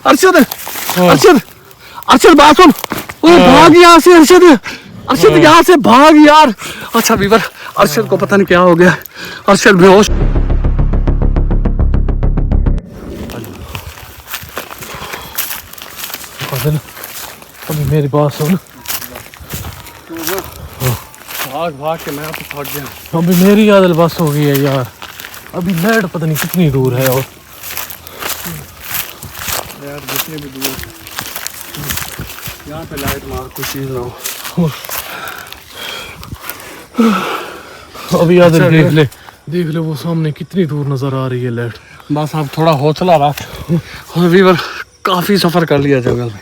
अरशद अरशद अरशद बात सुन, भाग यहाँ से अरशद, अरशद यहाँ से भाग यार। अच्छा वीवर, अरशद को पता नहीं क्या हो गया, अरशद बेहोश। अभी मेरी बात सुन, भाग भाग के मैं तो थक गया। अभी मेरी आदल बस हो गई है यार। अभी लाइट पता नहीं कितनी दूर है, और यार जितने भी दूर यहाँ पे लाइट मार कुछ चीज ना हो। अभी आदल देख ले वो सामने कितनी दूर नजर आ रही है लाइट। बस आप थोड़ा हौसला रख। और वीवर काफी सफर कर लिया जंगल में,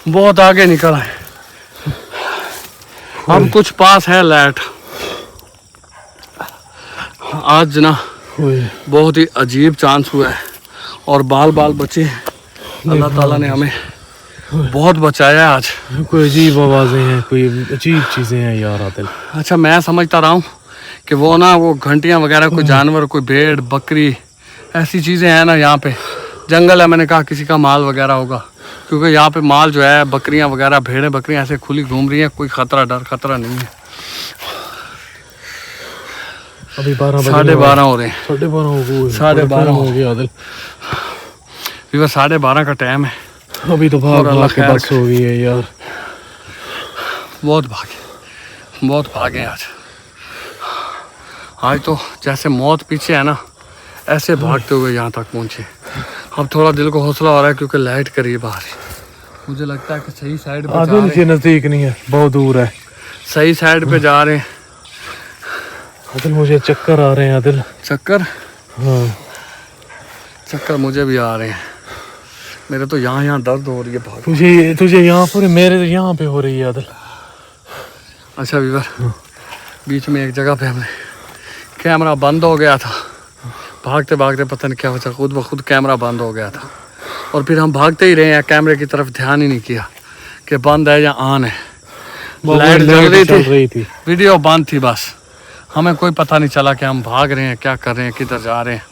बहुत आगे निकल आए, अब कुछ पास है लाइट। आज ना बहुत ही अजीब चांस हुआ है और बाल बाल बचे। अल्लाह ताला ने हमें बहुत बचाया है आज। कोई अजीब आवाजें हैं, कोई अजीब चीजें हैं यार आदिल। अच्छा मैं समझता रहा हूँ कि वो ना वो घंटियाँ वगैरह कोई जानवर, कोई भेड़ बकरी ऐसी चीज़ें हैं ना, यहाँ पे जंगल है, मैंने कहा किसी का माल वगैरह होगा, क्योंकि यहाँ पे माल जो है बकरियाँ वगैरह भेड़ें बकरियाँ ऐसे खुली घूम रही हैं, कोई खतरा डर खतरा नहीं है। अभी 12 12:30 हो रहे हैं, 12:30 हो गया आदिल। 12:30 का टाइम है। अभी तो भाग के बस हो गई है यार। बहुत भागे आज तो जैसे मौत पीछे है ना, ऐसे भागते हुए यहाँ तक पहुँचे। अब थोड़ा दिल को हौसला हो रहा है क्योंकि लाइट करीब आ रही। मुझे लगता है कि सही साइड पे जा रहे हैं। नजदीक नहीं है, बहुत दूर है। सही साइड पे जा रहे हैं। आदिल मुझे चक्कर आ रहे हैं आदिल। चक्कर? हाँ चक्कर मुझे भी आ रहे हैं। मेरे तो यहाँ दर्द हो रही है बहुत। तुझे यहाँ पर, मेरे तो यहाँ पे हो रही है आदिल। अच्छा वीवर, बीच में एक जगह पे हमने कैमरा बंद हो गया था, भागते भागते पता नहीं क्या वजह खुद ब खुद कैमरा बंद हो गया था, और फिर हम भागते ही रहे हैं, कैमरे की तरफ ध्यान ही नहीं किया कि बंद है या ऑन है। लाइट जल रही थी, वीडियो बंद थी, बस हमें कोई पता नहीं चला कि हम भाग रहे हैं, क्या कर रहे हैं, किधर जा रहे हैं,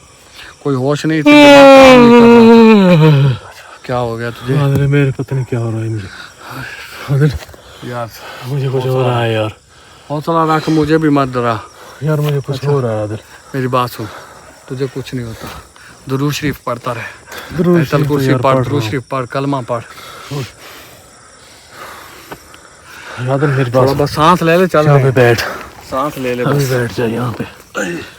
कोई होश नहीं थी। क्या हो गया तुझे? मेरे पता नहीं क्या हो रहा है मुझे आदिल। यार मुझे कुछ हो रहा है यार। हौसला रख, मुझे भी मत डरा यार, मुझे कुछ हो रहा है आदिल। मेरी बात सुन, तुझे कुछ नहीं होता। दुरूद शरीफ पढ़ता रहे, आयतल कुर्सी पढ़, दुरूद शरीफ पढ़, कलमा पढ़। आदिल मेरी बात, बस सांस ले ले, चल पे बैठ, सांस ले ले, बस बैठ जा यहाँ पे।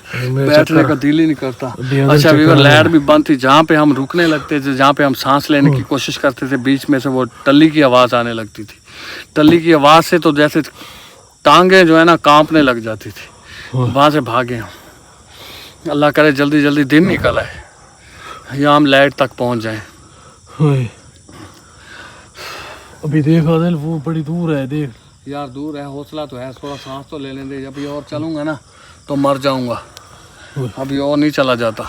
बैठने का दिल ही नहीं करता। अच्छा वीवर, लाइट भी बंद थी। जहाँ पे हम रुकने लगते थे, जहाँ पे हम सांस लेने की कोशिश करते थे, बीच में से वो टल्ली की आवाज़ आने लगती थी। टल्ली की आवाज़ से तो जैसे टांगे जो है ना कांपने लग जाती थी। वहाँ से भागे हम। अल्लाह करे जल्दी जल्दी दिन निकल आए, या हम लाइट तक पहुँच जाएं। अभी देख आदिल, वो बड़ी दूर है, देख यार दूर है, हौसला तो है, थोड़ा सांस तो ले लें दे। अभी और चलूँगा ना तो मर जाऊँगा, अभी और नहीं चला जाता।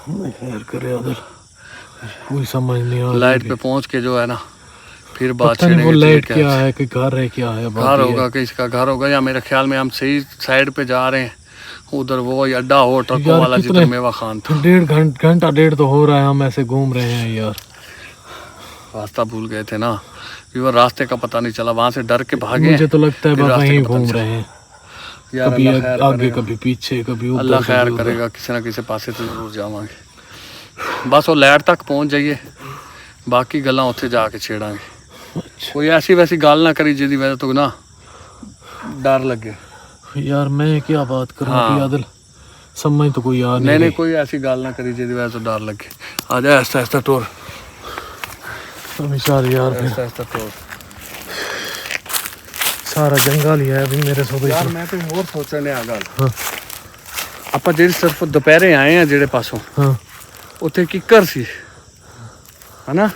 खैर करे आदिल, कोई समझ नहीं आ रही। लाइट पे पहुँच के जो है ना फिर बात छेड़ेंगे। वो लाइट क्या है कि घर है, क्या है? घर होगा कि इसका घर होगा, या मेरे ख्याल में हम सही साइड पे जा रहे हैं। उधर वो अड्डा हो ट्रकों वाला जिधर मेवा खान था। 1.5 घंटा तो हो रहा है हम ऐसे घूम रहे हैं यार। रास्ता भूल गए थे ना, फिर रास्ते का पता नहीं चला, वहाँ से डर के भागे। मुझे तो लगता है बस वहीं घूम रहे हैं यार, कभी आगे कभी पीछे कभी ऊपर। अल्लाह खैर करेगा, किसी ना किसी पासे तो जरूर जावांगे। बस वो लाइट तक पहुँच जाइए, बाकी गल्लां उत्थे जाके छेड़ांगे। कोई ऐसी वैसी गाल ना करी जिसकी वजह तो ना डर लगे। यार मैं क्या बात करूं? आदिल समझ तो कोई आ नहीं, कोई ऐसी गाल ना करी जिसकी वजह तो डर लगे। आ जा ऐसा ऐसा टोर, यार ऐसा ऐसा टोर। सारा जंगल ही है अभी मेरे सोच। यार मैं तो और सोचने आ गल, ਆਪਾਂ ਜਿਹੜੀ ਸਿਰਫ ਦੁਪਹਿਰੇ ਆਏ ਆ ਜਿਹੜੇ ਪਾਸੋਂ, ਉੱਥੇ ਕਿੱਕਰ ਸੀ ਹਨਾ,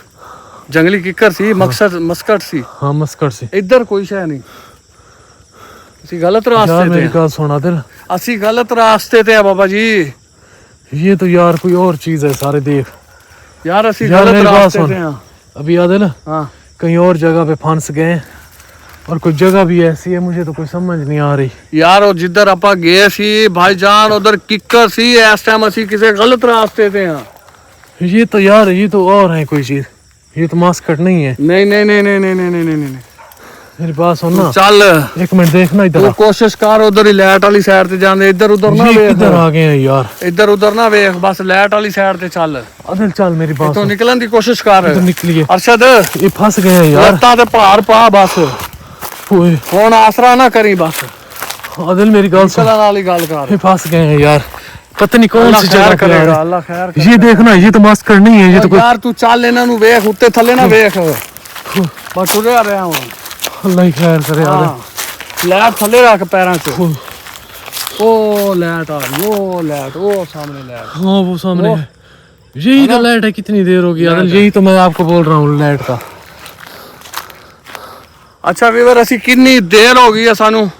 जंगली किक्कर सी, मस्कट सी। हाँ मस्कट सी। इधर कोई शय नहीं, ਅਸੀਂ गलत रास्ते थे। मेरी बात सुना दिल, ਅਸੀਂ गलत रास्ते थे बाबा जी। ये तो यार कोई और चीज है सारे, देख यार ਅਸੀਂ गलत रास्ते थे। अभी याद है ना, हाँ कहीं और जगह पे फंस गए, और कोई जगह भी ऐसी है मुझे तो कोई समझ नहीं आ रही यार। और जिधर ਆਪਾਂ ਗਏ ਸੀ भाईजान, उधर किक्कर सी। इस टाइम ਅਸੀਂ ਕਿਸੇ गलत रास्ते थे। ये तो यार ये तो और है कोई चीज, ये तो मास्कट नहीं है। नहीं नहीं नहीं नहीं नहीं नहीं नहीं नहीं, मेरी बात सुन ना, चल एक मिनट देखना इधर तू आ। कोशिश कर उधर ही लाइट वाली साइड ते जाने, इधर उधर ना ये वेख, किधर आ गए हैं यार। इधर उधर ना वेख, बस लाइट वाली साइड ते चल। अदिल चल मेरी बात तो सुन, निकलन की कोशिश कर। इधर निकलिए। अरशद ये फंस गए हैं यार। लत्ता ते भार पा बस, ओए हुण आसरा ना करी बस, अदिल मेरी गल सुन, निकलन वाली गल कर। ये फंस गए हैं यार, पता नहीं कौन अल्लाह सी खैर जगह पे आ करेगा, रहे हैं। अल्लाह खैर ये देखना, ये तो मास्कट नहीं है, ये तो कोई। यार तू चल इन्हां नू वेख, उत्ते थल्ले ना वेख, बस टुरिया रहा हूं। अल्लाह ही खैर करे आदिल। हाँ लाइट थल्ले रख पैरां च, ओ लाइट आ रही, ओ लाइट, ओ सामने लाइट। हाँ वो सामने है, यही तो लाइट है। कितनी देर होगी आदिल, यही तो मैं आपको बोल रहा हूँ लाइट का। अच्छा ਵੀਰ ਅਸੀਂ ਕਿੰਨੀ ਦੇਰ ਹੋ ਗਈ ਆ ਸਾਨੂੰ,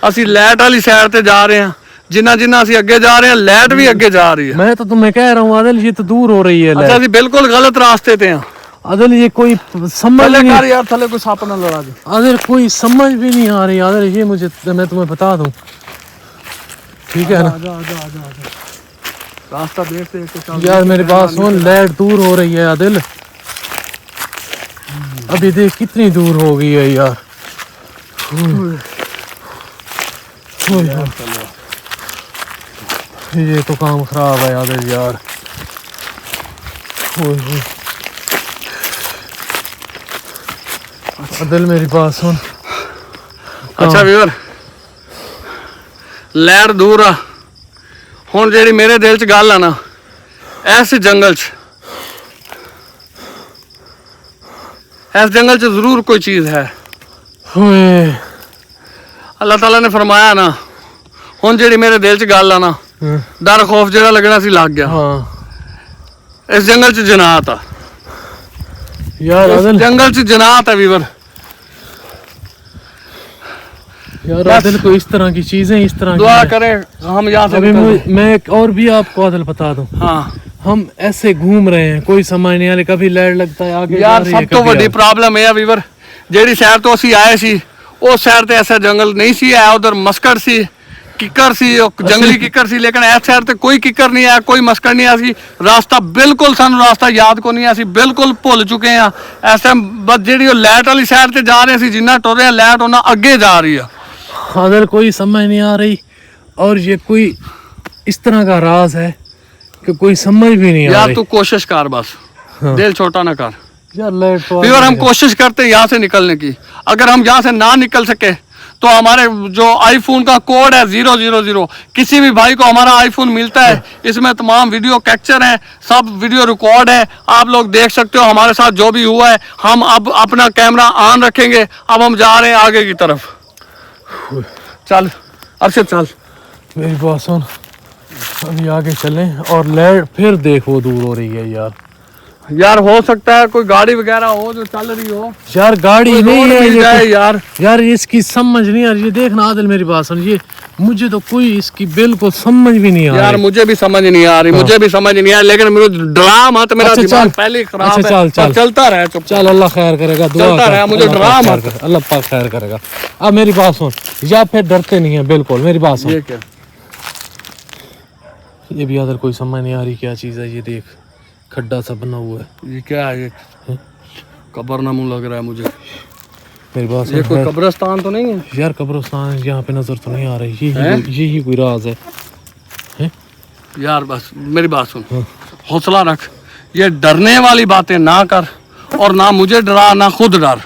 ਅਸੀਂ ਲਾਈਟ ਵਾਲੀ ਸਾਈਡ ਤੇ ਜਾ ਰਹੇ ਹਾਂ, ਜਿੰਨਾ ਜਿੰਨਾ ਅਸੀਂ ਅੱਗੇ ਜਾ ਰਹੇ ਹਾਂ ਲਾਈਟ ਵੀ ਅੱਗੇ ਜਾ ਰਹੀ ਹੈ। मैं तो तुम्हें कह रहा हूँ आदिल, ये तो दूर हो रही है अच्छा लाइट। ਅਸੀਂ ਬਿਲਕੁਲ ਗਲਤ ਰਾਸਤੇ ਤੇ ਹਾਂ। आदिल ये कोई समझ थल्ले नहीं, कर यार, थल्ले कोई सप ना लड़ा दे। आदिल कोई समझ भी नहीं आ रही आदिल, ये मुझे मैं तुम्हें बता दूं, ठीक है ना। आजा आजा आजा आजा, रास्ता देख देख के चल यार मेरी बात सुन, लाइट दूर हो रही है आदिल, अभी देख कितनी दूर हो गई है यार। ये तो काम खराब है आदिल यार। आदिल मेरी बात सुन। अच्छा ਵੀਰ ਲਾਈਟ ਦੂਰ ਆ, ਹੁਣ ਜਿਹੜੀ ਮੇਰੇ ਦਿਲ 'ਚ ਗੱਲ ਆ ਨਾ, ਇਸ ਜੰਗਲ 'ਚ ਜ਼ਰੂਰ ਕੋਈ ਚੀਜ਼ ਹੈ। ओए ਅੱਲਾਹ ਤਾਲਾ ਨੇ ਫਰਮਾਇਆ ਨਾ, ਹੁਣ ਜਿਹੜੀ ਮੇਰੇ ਦਿਲ 'ਚ ਗੱਲ ਆ ਨਾ, ਡਰ ਖੌਫ ਜਿਹੜਾ ਲੱਗਣਾ ਸੀ ਲੱਗ ਗਿਆ। हाँ ਇਸ ਜੰਗਲ 'ਚ ਜਨਾਤ ਆ, यार ਇਸ आदिल, जंगल 'ਚ जनात है ਵੀਰ। यार आदिल को इस तरह की चीजें इस तरह दुआ की करें हम यहाँ से अभी निकल जाएं। मैं एक और भी आपको आदिल बता दूं, हाँ हम ऐसे घूम रहे हैं, कोई समझ नहीं आ रही, कभी लाइट लगता है आगे जा यार रही है, सब तो कभी ਵੱਡੀ आगे। ਪ੍ਰੋਬਲਮ ਇਹ ਆ ਵੀਰ, ਜਿਹੜੀ ਸਾਈਡ ਤੋਂ ਅਸੀਂ ਆਏ ਸੀ ਉਸ ਸਾਈਡ ਤੇ ਐਸਾ ਜੰਗਲ ਨਹੀਂ ਸੀ ਹੈ, ਉਧਰ ਮਸਕੜ ਸੀ, ਕਿੱਕਰ ਸੀ, ਉਹ ਜੰਗਲੀ ਕਿੱਕਰ ਸੀ, ਲੇਕਿਨ ਇਸ ਸਾਈਡ ਤੇ ਕੋਈ ਕਿੱਕਰ ਨਹੀਂ ਆਇਆ, ਕੋਈ ਮਸਕੜ ਨਹੀਂ ਆਇਆ ਸੀ। ਰਾਸਤਾ ਬਿਲਕੁਲ ਸਾਨੂੰ ਰਾਸਤਾ ਯਾਦ ਕੋ ਨਹੀਂ, ਅਸੀਂ ਬਿਲਕੁਲ ਭੁੱਲ ਚੁੱਕੇ ਆ ਇਸ ਟਾਈਮ। ਬਸ ਜਿਹੜੀ ਉਹ ਲਾਈਟ ਵਾਲੀ ਸਾਈਡ ਤੇ ਜਾ ਰਹੇ ਸੀ, ਜਿੰਨਾ ਟੁਰ ਰਹੇ ਲਾਈਟ ਉਹਨਾਂ ਅੱਗੇ ਜਾ ਰਹੀ ਆ। आदिल कोई समझ नहीं आ रही, और ये कोई इस तरह का राज है कि कोई समझ भी नहीं आ यार रही। तू कोशिश कर बस, हाँ। दिल छोटा ना कर। यार लाइट तो फिर हम कोशिश करते हैं यहाँ से निकलने की, अगर हम यहाँ से ना निकल सके तो हमारे जो आईफोन का कोड है 000, किसी भी भाई को हमारा आईफोन मिलता है, इसमें तमाम वीडियो कैप्चर है, सब वीडियो रिकॉर्ड है, आप लोग देख सकते हो हमारे साथ जो भी हुआ है। हम अब अपना कैमरा ऑन रखेंगे, अब हम जा रहे हैं आगे की तरफ। चल अरशद चल। मेरी बात सुन, अभी आगे चलें, और लाइट फिर देख वो दूर हो रही है यार। यार हो सकता है कोई गाड़ी वगैरह हो जो चल रही हो, यार गाड़ी कोई नहीं रोड है मिल ये जाए कोई- यार। यार इसकी समझ नहीं आ रही, ये देखना आदिल मेरी बात सुन, ये मुझे तो कोई इसकी बिल्कुल समझ भी नहीं आ यार रही। मुझे भी समझ नहीं आ रही, मुझे भी समझ नहीं आ रही, लेकिन मुझे डरा मत, मेरा अच्छा, दिमाग चल। पहले ही खराब अच्छा, है। चल, चल। बस चलता रहे चुप। चल अल्लाह खैर करेगा, दुआ चलता कर, रहे, मुझे अल्लाह डरा पाक खैर मत। करे, अल्लाह पाक खैर करेगा। अब मेरी बात सुन, या फिर डरते नहीं है बिल्कुल, मेरी बात सुन। ये क्या ये भी आदिल कोई समझ नहीं आ रही क्या चीज़ है, ये देख खड्डा सा बना हुआ है। ये क्या है, ये कब्र ना मुंह लग रहा है मुझे। मेरी बात ये सुन कोई यार, कब्रिस्तान तो नहीं है यार कब्रिस्तान यहाँ पे नजर तो नहीं आ रही, हैं? यही कोई राज है। यार? बस मेरी बात सुन, हौसला रख, ये डरने वाली बातें ना कर, और ना मुझे डरा ना खुद डर।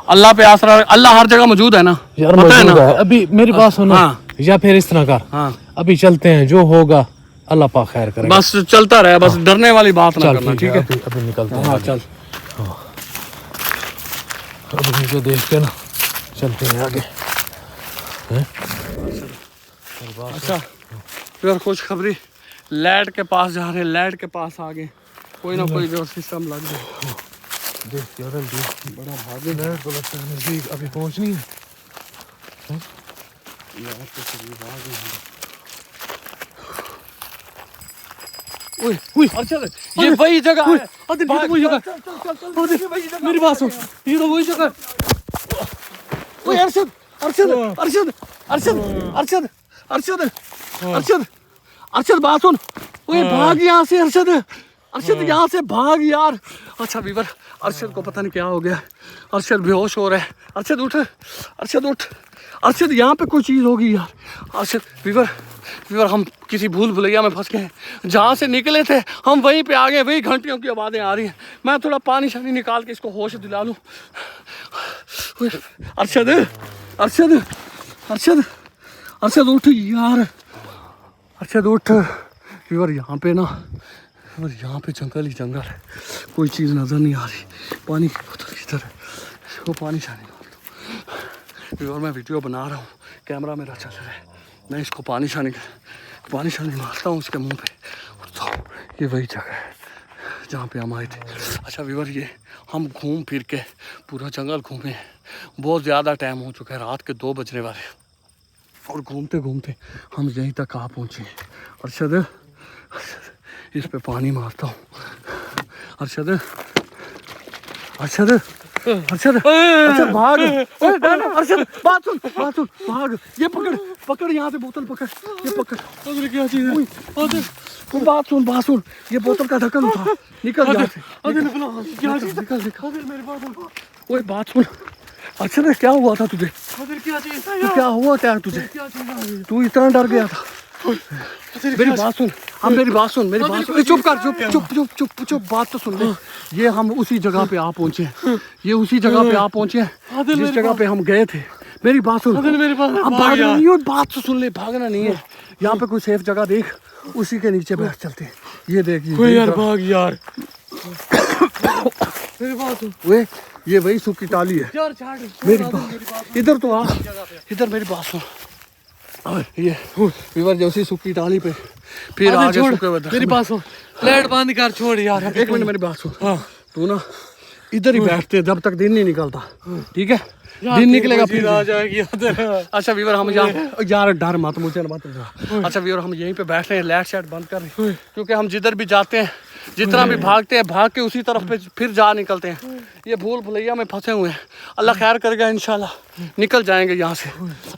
अल्लाह पे आसरा, अल्लाह हर जगह मौजूद है ना, यार पता है मौजूद ना। है। अभी मेरी बात सुनो, हाँ। या फिर इस तरह कर, हाँ अभी चलते हैं, जो होगा अल्लाह पाक खैर करेगा। बस चलता रहे, बस डरने वाली बात ना चल करना, ठीक है? अभी निकलते हैं हाँ आगे। चल। अभी मुझे देख के ना चलते हैं आगे। अच्छा फिर खुशखबरी, लाइट के पास जा रहे हैं, लाइट के पास आ गए, कोई ना कोई जो सिस्टम लग जाए। देख यार देख, बड़ा भागे लाइट को लगता है नजदीक अभी पहुंचनी है। ओए ओए अच्छा, ये वही जगह है। अरे ये तो वही जगह, मेरी बात सुन, ये तो वही जगह। ओए अरशद अरशद अरशद अरशद अरशद अरशद अरशद अरशद बात सुन, ओए भाग यहाँ से अरशद, अरशद यहाँ से भाग यार। अच्छा वीवर, अरशद को पता नहीं क्या हो गया, अरशद बेहोश हो रहा है। अरशद उठ, अरशद उठ, अरशद यहाँ पे कोई चीज़ होगी यार। अरशद वीवर, वीवर हम किसी भूल भुलैया में फंस गए हैं। जहाँ से निकले थे हम वहीं पे आ गए, वही घंटियों की आवाज़ें आ रही हैं। मैं थोड़ा पानी शानी निकाल के इसको होश दिला लूँ। अरशद, अरशद, अरशद, अरशद उठ यार, अरशद उठ। वीवर यहाँ पे ना, और यहाँ पे जंगल ही जंगल है, कोई चीज़ नज़र नहीं आ रही। पानी की बोतल किधर है, इसको पानी शानी डाल दो। वीवर मैं वीडियो बना रहा हूँ, कैमरा मेरा चल रहा है, मैं इसको पानी शानी मारता हूँ उसके मुंह पे। तो ये वही जगह है जहाँ पे हम आए थे। अच्छा वीवर, ये हम घूम फिर के पूरा जंगल घूमे हैं, बहुत ज़्यादा टाइम हो चुका है, रात के 2 बजने वाले, और घूमते घूमते हम यहीं तक आ पहुँचे। अरशद, इस पे पानी मारता हूँ। अरशद, अरशद, अरशद, अरशद भाग। ओए अरशद, बात सुन, बात सुन, भाग। ये पकड़, पकड़ यहाँ से बोतल पकड़, ये पकड़। क्या चीज़ है? बात सुन, बात सुन, ये बोतल का ढक्कन उठा, निकल यहाँ से। निकल निकल। ओए बात सुन, अरशद क्या हुआ था तुझे? क्या चीज़ क्या हुआ क्या तुझे? तू इतना डर गया था? मेरी बात सुन, हम मेरी बात सुन, मेरी बात सुन। चुप कर, चुप चुप चुप चुप चुप, बात तो सुन ले। ये हम उसी जगह पे आ पहुंचे हैं, ये उसी जगह पे आ पहुंचे हैं जिस जगह पे हम गए थे। मेरी बात सुन, अब भागना नहीं है, बात तो सुन ले, भागना नहीं है। यहाँ पे कोई सेफ जगह देख, उसी के नीचे बैठ चलते हैं। ये देख, ये यार भाग यार। मेरी बात सुन, वे ये वही सूखी टाली है। यार छाड़ मेरी बात, इधर तो आ, इधर मेरी बात सुन। ये वीवर जो उसी सूखी टाली पे फिर आगे सूखे हुए मेरी बात सुन, लाइट बंद कर, छोड़ यार। एक मिनट मेरी बात सुन। तू ना इधर ही बैठते जब तक दिन नहीं निकलता, ठीक है? दिन निकलेगा फिर आ जाएगी। अच्छा वीवर, हम यहाँ यार डर मत, मुझे मत। अच्छा वीवर, हम यहीं पे बैठ रहे हैं, लाइट शाइट बंद कर रहे हैं, क्योंकि हम जिधर भी जाते हैं, जितना भी भागते हैं, भाग के उसी तरफ पे फिर जा निकलते हैं। ये भूल भुलैया में फंसे हुए हैं, अल्लाह खैर करेगा, इंशाल्लाह निकल जाएंगे यहाँ से।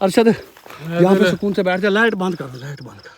अरशद यहाँ पे सुकून से बैठ जा, लाइट बंद कर दो, लाइट बंद कर।